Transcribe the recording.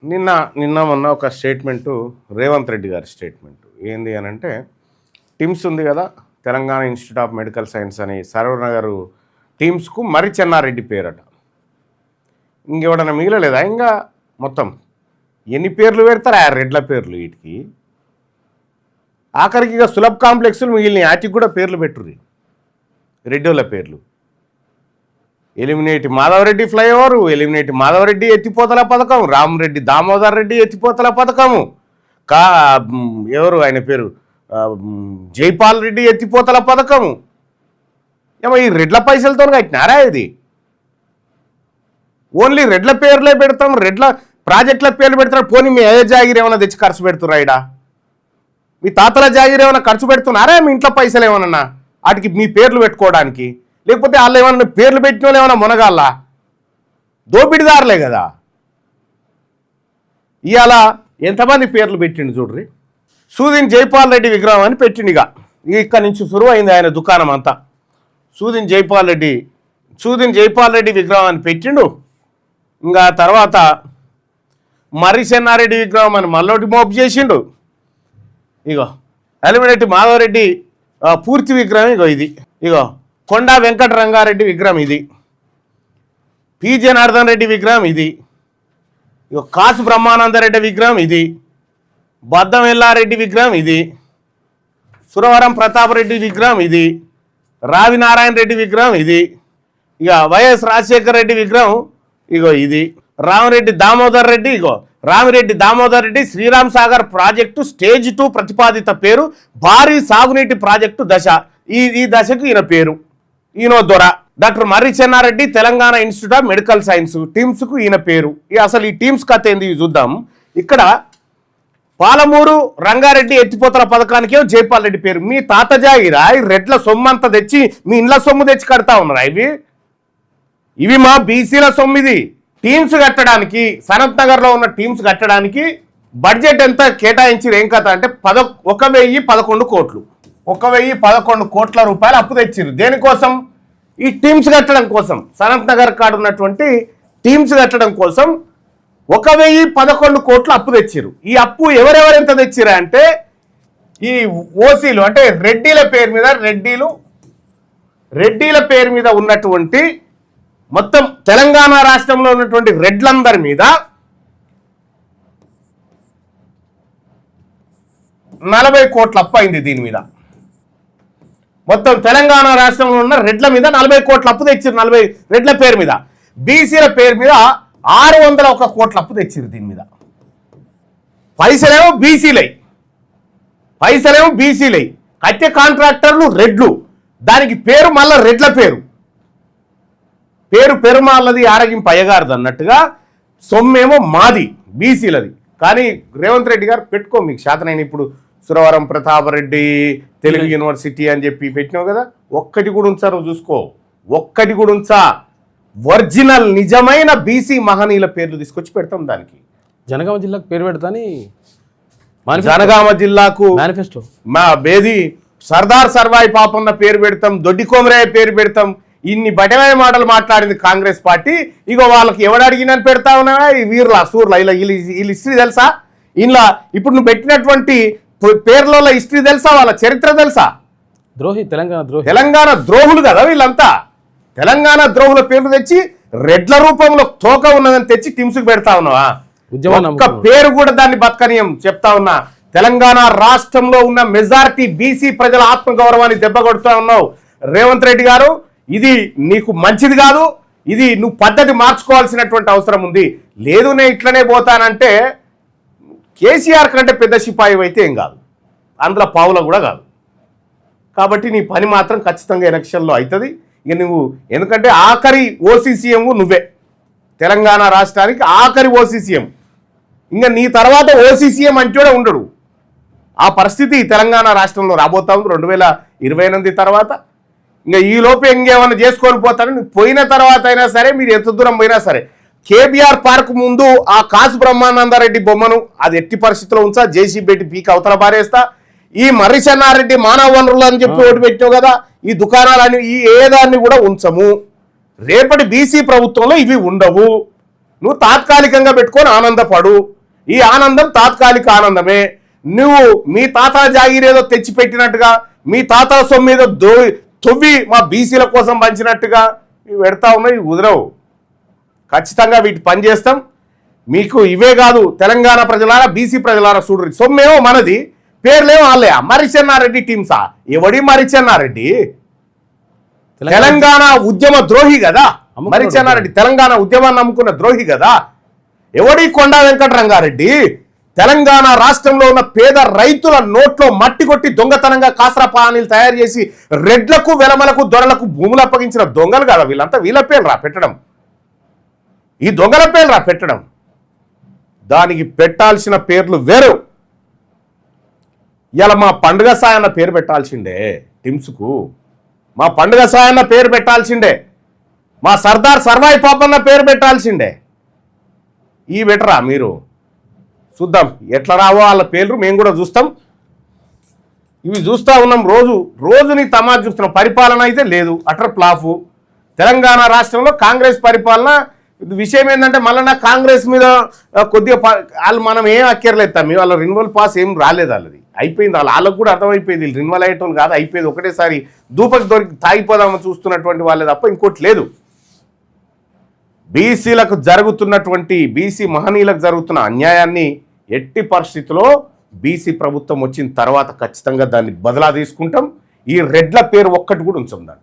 నిన్న మొన్న ఒక స్టేట్మెంటు రేవంత్ రెడ్డి గారి స్టేట్మెంటు ఏంది అని అంటే, టిమ్స్ ఉంది కదా Telangana institute of medical science అని సర్వనగర్ టీమ్స్కు మరి చెన్నారెడ్డి పేరట. ఇంకెవడన్నా మిగిలలేదా? ఇంకా మొత్తం ఎన్ని పేర్లు పెడతారు ఆ రెడ్ల పేర్లు వీటికి? ఆఖరికి ఇక సులభ్ కాంప్లెక్స్లు మిగిలిన వాటికి కూడా పేర్లు పెట్టుర్రి, రెడ్డిల పేర్లు. ఎలిమినేటి మాధవరెడ్డి ఫ్లైఓవర్, ఎలిమినేటి మాధవరెడ్డి ఎత్తిపోతల పథకం, రామరెడ్డి దామోదర్ రెడ్డి ఎత్తిపోతల పథకము, ఎవరు ఆయన పేరు జైపాల్ రెడ్డి ఎత్తిపోతల పథకము. ఏమో ఈ రెడ్ల పైసలతో కట్టినారా ఇది? ఓన్లీ రెడ్ల పేర్లే పెడతాం, రెడ్ల ప్రాజెక్టుల పేర్లు పెడతారు. పోనీ మీ అయ్య జాగిరి ఏమైనా తెచ్చి ఖర్చు పెడుతురా? ఇడా మీ తాతల జాగిరి ఏమైనా ఖర్చు పెడుతున్నారా? మీ ఇంట్లో పైసలు ఏమన్నా వాటికి మీ పేర్లు పెట్టుకోవడానికి? లేకపోతే వాళ్ళు ఏమన్నా పేర్లు పెట్టిన వాళ్ళు ఏమైనా మునగాల? దోపిడిదారులే కదా. ఇవాళ ఎంతమంది పేర్లు పెట్టిండు చూడ్రి. సూదిన్ జైపాల్ రెడ్డి విగ్రహం అని పెట్టిండిగా. ఇక్కడి నుంచి సురువు అయింది ఆయన దుకాణం అంతా. సూదిన్ జైపాల్ రెడ్డి విగ్రహం అని పెట్టిండు. ఇంకా తర్వాత మర్రి చెన్నారెడ్డి విగ్రహం అని మళ్ళోటి మోపు చేసిండు. ఇగో ఎలిమినేటి మాధవరెడ్డి పూర్తి విగ్రహం ఇగో ఇది. ఇగో కొండా వెంకట రంగారెడ్డి విగ్రహం ఇది. పి జనార్దన్ రెడ్డి విగ్రహం ఇది. ఇగో కాసు బ్రహ్మానందరెడ్డి విగ్రహం ఇది. బద్దం ఎల్లారెడ్డి విగ్రహం ఇది. సురవరం ప్రతాపరెడ్డి విగ్రహం ఇది. రావి నారాయణ రెడ్డి విగ్రహం ఇది. ఇక వైఎస్ రాజశేఖర రెడ్డి విగ్రహం ఇగో ఇది. రామిరెడ్డి దామోదర్ రెడ్డి శ్రీరామ్ సాగర్ ప్రాజెక్టు స్టేజ్ 2 ప్రతిపాదిత పేరు భారీ సాగునీటి ప్రాజెక్టు దశ. ఈ దశకు ఈయన పేరు, ఈయన దొర. Doctor Marri Chennareddy Telangana institute of medical science టీమ్స్కు ఈయన పేరు. అసలు ఈ టీమ్స్ కథ ఏంది చూద్దాం. ఇక్కడ పాలమూరు రంగారెడ్డి ఎత్తిపోతల పథకానికి జైపాల్ రెడ్డి పేరు. మీ తాత జాగిరా ఈ రెడ్ల సొమ్ము అంతా తెచ్చి మీ ఇండ్ల సొమ్ము తెచ్చి కడతా ఉన్నారా? ఇవి మా బీసీల సొమ్ము. ఇది టీమ్స్ కట్టడానికి, సనత్ నగర్లో ఉన్న టీమ్స్ కట్టడానికి బడ్జెట్ ఎంత కేటాయించి ఏం కథ అంటే 1011 కోట్లు. 1011 కోట్ల రూపాయలు అప్పు తెచ్చిర్రు. దేనికోసం? ఈ టీమ్స్ కట్టడం కోసం. సనత్ నగర్ కాడ ఉన్నటువంటి టీమ్స్ కట్టడం కోసం 1011 కోట్లు అప్పు తెచ్చిర్రు. ఈ అప్పు ఎవరెవరెంత తెచ్చిరా అంటే, ఈ ఓసీలు అంటే రెడ్డిల పేరు మీద ఉన్నటువంటి మొత్తం తెలంగాణ రాష్ట్రంలో ఉన్నటువంటి రెడ్లందరి మీద 40 కోట్ల అప్పు అయింది. దీని మీద మొత్తం తెలంగాణ రాష్ట్రంలో ఉన్న రెడ్ల మీద 40 కోట్ల అప్పు తెచ్చిరు. 40 రెడ్ల పేరు మీద. బీసీల పేరు మీద 601 కోట్ల అప్పు తెచ్చిరు. దీని మీద పైసలేమో బీసీలై కట్టె కాంట్రాక్టర్లు రెడ్లు. దానికి పేరు మళ్ళా రెడ్ల పేరు పెరుమాళ్ళది ఆరగింపు అయ్యగారిది అన్నట్టుగా సొమ్మేమో మాది బీసీలది. కానీ రేవంత్ రెడ్డి గారు పెట్టుకో, మీకు శాతనైన ఇప్పుడు సురవరం ప్రతాపరెడ్డి తెలుగు యూనివర్సిటీ అని చెప్పి పెట్టినావు కదా, ఒక్కటి కూడా ఉంచారు చూసుకో. ఒక్కటి కూడా ఉంచా. ఒరిజినల్ నిజమైన బీసీ మహనీయుల పేర్లు తీసుకొచ్చి పెడతాం. దానికి జనగామ జిల్లాకు పేరు పెడతాని, జనగామ జిల్లాకు మేనిఫెస్టో మా బేది సర్దార్ సర్వాయి పాపన్న పేరు పెడతాం, దొడ్డి కోమరయ్య పేరు పెడతాం. ఇన్ని బటవాయి మాటలు మాట్లాడింది కాంగ్రెస్ పార్టీ. ఇగో వాళ్ళకి ఎవడు అడిగినని పెడతా ఉన్నా ఈ వీరులా సూర్ల వీళ్ళ హిస్టరీ తెలుసా? ఇలా ఇప్పుడు నువ్వు పెట్టినటువంటి పేర్లలో హిస్టరీ తెలుసా? వాళ్ళ చరిత్ర తెలుసా? తెలంగాణ ద్రోహులు కదా వీళ్ళంతా. తెలంగాణ ద్రోహుల పేర్లు తెచ్చి రెడ్ల రూపంలో తోక ఉన్నదని తెచ్చి టిమ్స్కి పెడతా ఉన్నావా? ఒక్క పేరు కూడా దాన్ని బతకనీయం. చెప్తా ఉన్నా, తెలంగాణ రాష్ట్రంలో ఉన్న మెజారిటీ బీసీ ప్రజల ఆత్మగౌరవాన్ని దెబ్బ కొడుతూ ఉన్నావు రేవంత్ రెడ్డి గారు. ఇది నీకు మంచిది కాదు. ఇది నువ్వు పద్ధతి మార్చుకోవాల్సినటువంటి అవసరం ఉంది. లేదు నేను ఇట్లనే పోతానంటే కేసీఆర్ కంటే పెద్ద సిపాయి అయితే ఏం కాదు, అందులో పావుల కూడా కాదు. కాబట్టి నీ పని మాత్రం ఖచ్చితంగా ఎలక్షన్లో అవుతుంది. ఇక నువ్వు ఎందుకంటే ఆఖరి ఓసీసీఎం నువ్వే, తెలంగాణ రాష్ట్రానికి ఆఖరి ఓసీసీఎం. ఇంకా నీ తర్వాత ఓసీసీఎం అంటే ఉండడు. ఆ పరిస్థితి తెలంగాణ రాష్ట్రంలో రాబోతా ఉంది 2028 తర్వాత. ఇంకా ఈ లోపు ఇంకేమన్నా చేసుకొని పోతారని పోయిన తర్వాత అయినా సరే, మీరు ఎంత దూరం పోయినా సరే, కేబీఆర్ పార్క్ ముందు ఆ కాసు బ్రహ్మానందరెడ్డి బొమ్మను అది ఎట్టి పరిస్థితిలో ఉంచా, జేసీ పెట్టి పీక్ అవతల పారేస్తా. ఈ మర్రి చెన్నారెడ్డి మానవ వనరులు అని చెప్పి ఓటు పెట్టావు కదా, ఈ దుకాణాలని ఈ ఏదాన్ని కూడా ఉంచము. రేపటి బీసీ ప్రభుత్వంలో ఇవి ఉండవు. నువ్వు తాత్కాలికంగా పెట్టుకొని ఆనందపడు. ఈ ఆనందం తాత్కాలిక ఆనందమే. నువ్వు మీ తాతల జాగిరేదో తెచ్చి పెట్టినట్టుగా, మీ తాతల సొమ్మేదో తొవ్వి మా బీసీల కోసం పంచినట్టుగా ఇవి పెడతా ఉన్నాయి. ఇవి కుదరవు. ఖచ్చితంగా వీటి పని చేస్తాం. మీకు ఇవే కాదు, తెలంగాణ ప్రజలారా, బీసీ ప్రజలారా చూడరు. సొమ్మేమో మనది, పేర్లేమో వాళ్ళే. మరిచెన్నారెడ్డి టీమ్సా? ఎవడి మరిచెన్నారెడ్డి? తెలంగాణ ఉద్యమ ద్రోహి కదా మరిచెన్నారెడ్డి. తెలంగాణ ఉద్యమాన్ని నమ్ముకున్న ద్రోహి కదా. ఎవడి కొండా వెంకటరంగారెడ్డి? తెలంగాణ రాష్ట్రంలో ఉన్న పేద రైతుల నోట్లో మట్టి కొట్టి దొంగతనంగా కాసరా పానీలు తయారు చేసి రెడ్లకు వెలమలకు దొరలకు భూములు అప్పగించిన దొంగలు కదా వీళ్ళంతా. వీళ్ళ పేర్లు రా పెట్టడం, ఈ దొంగల పేర్లు రా పెట్టడం. దానికి పెట్టాల్సిన పేర్లు వేరు. ఇలా మా పండుగ సాయన్న పేరు పెట్టాల్సిండే టిమ్స్కు. మా పండుగ సాయన్న పేరు పెట్టాల్సిండే. మా సర్దార్ సర్వాయి పాపన్న పేరు పెట్టాల్సిండే. ఈ బెటరా మీరు? చూద్దాం ఎట్లా రావో వాళ్ళ పేర్లు మేము కూడా చూస్తాం. ఇవి చూస్తూ ఉన్నాం. రోజుని తమాషా చూస్తున్నాం. పరిపాలన అయితే లేదు, అటర్ ప్లాఫు. తెలంగాణ రాష్ట్రంలో కాంగ్రెస్ పరిపాలన. విషయం ఏంటంటే మళ్ళీ నా కాంగ్రెస్ మీద కొద్దిగా వాళ్ళు మనం ఏం అక్కర్లేస్తాం. వాళ్ళ రిన్యువల్ పాస్ ఏం రాలేదు. వాళ్ళది అయిపోయింది. వాళ్ళకు కూడా అర్థమైపోయింది. రిన్యువల్ అయ్యేటోళ్ళు కాదు, అయిపోయింది. ఒకటేసారి దూపకి దొరికి తాగిపోదామని చూస్తున్నటువంటి వాళ్ళే తప్ప ఇంకోటి లేదు. బీసీలకు జరుగుతున్నటువంటి, బీసీ మహనీయులకు జరుగుతున్న అన్యాయాన్ని ఎట్టి పరిస్థితిలో బీసీ ప్రభుత్వం వచ్చిన తర్వాత ఖచ్చితంగా దాన్ని బదలా తీసుకుంటాం. ఈ రెడ్ల పేరు ఒక్కటి కూడా ఉంచం దాంట్లో.